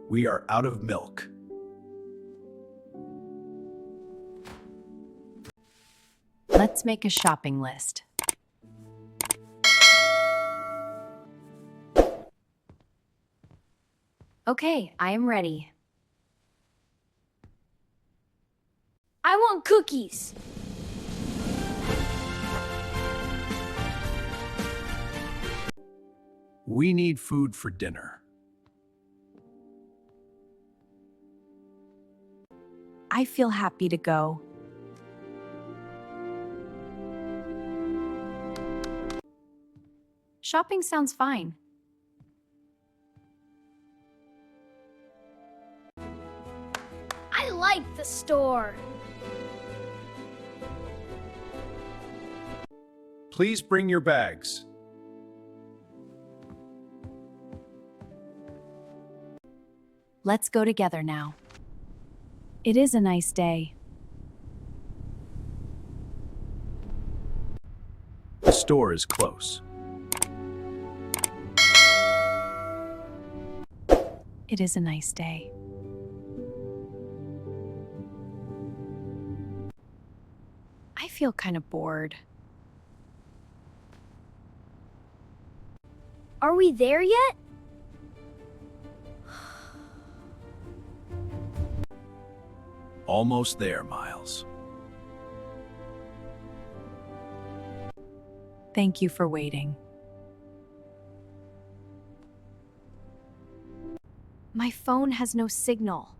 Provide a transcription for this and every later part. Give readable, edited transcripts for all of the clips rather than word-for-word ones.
We are out of milk. Let's make a shopping list. Okay, I am ready. I want cookies. We need food for dinner. I feel happy to go. Shopping sounds fine. I like the store. Please bring your bags. Let's go together now. It is a nice day. The store is close. It is a nice day. I feel kind of bored. Are we there yet? Almost there, Miles. Thank you for waiting. My phone has no signal.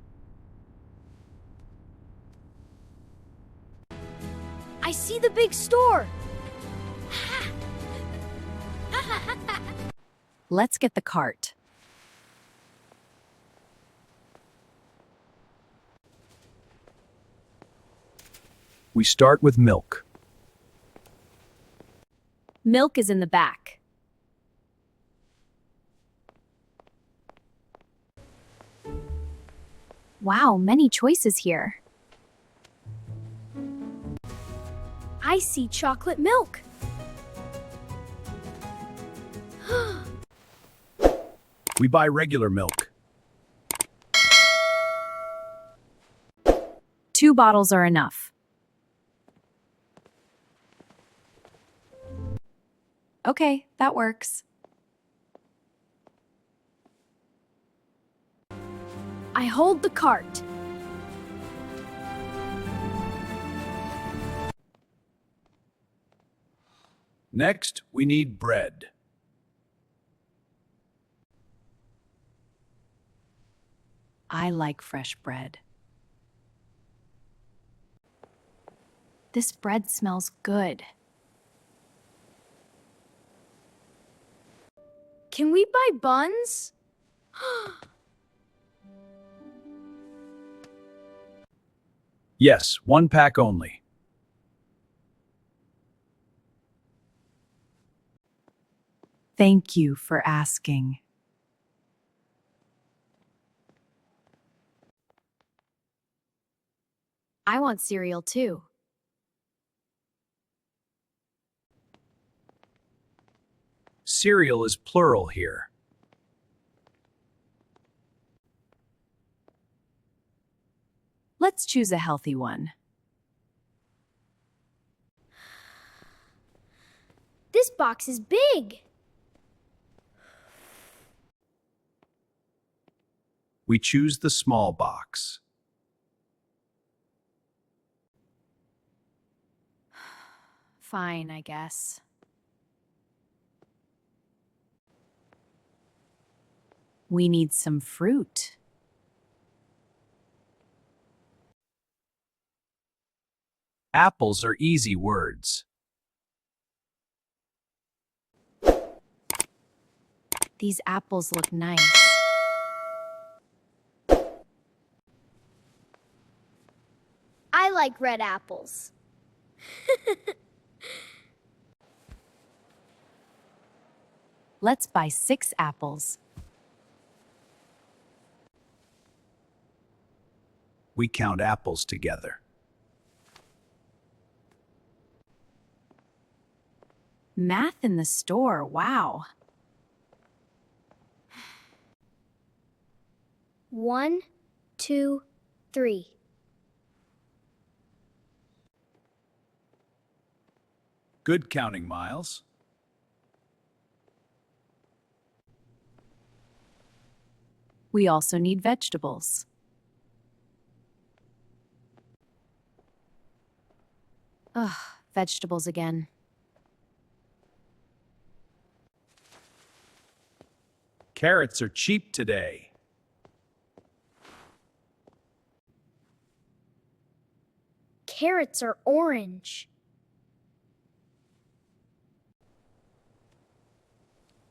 I see the big store. Let's get the cart. We start with milk. Milk is in the back. Wow, many choices here. I see chocolate milk. We buy regular milk. 2 bottles are enough. Okay, that works. I hold the cart. Next, we need bread. I like fresh bread. This bread smells good. Can we buy buns? Yes, 1 pack only. Thank you for asking. I want cereal too. Cereal is plural here. Let's choose a healthy one. This box is big. We choose the small box. Fine, I guess. We need some fruit. Apples are easy words. These apples look nice. I like red apples. Let's buy 6 apples. We count apples together. Math in the store, wow. 1, 2, 3. Good counting, Miles. We also need vegetables. Ugh, vegetables again. Carrots are cheap today. Carrots are orange.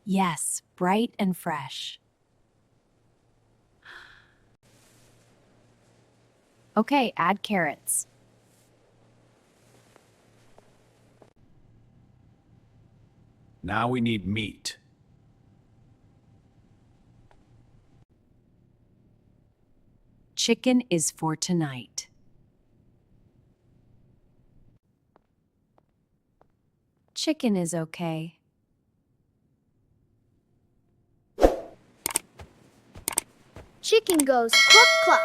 Yes, bright and fresh. Okay, add carrots. Now we need meat. Chicken is for tonight. Chicken is okay. Chicken goes cluck cluck.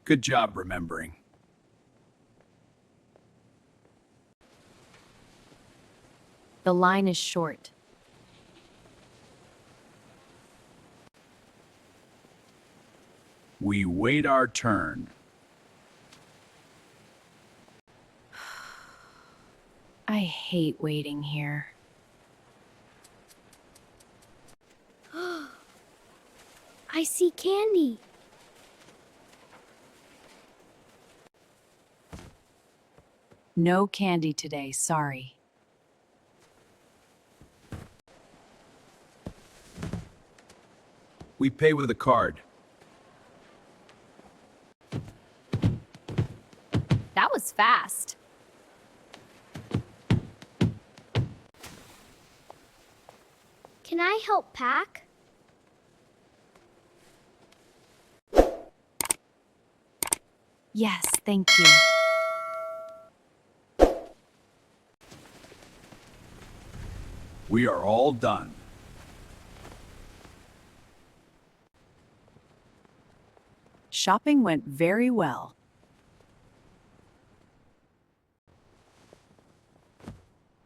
Good job remembering. The line is short. We wait our turn. I hate waiting here. I see candy. No candy today, sorry. We pay with a card. That was fast. Can I help pack? Yes, thank you. We are all done. Shopping went very well.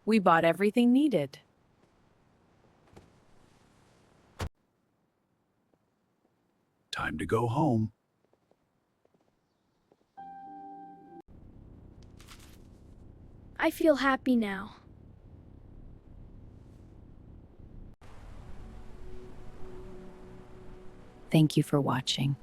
We bought everything needed. Time to go home. I feel happy now. Thank you for watching.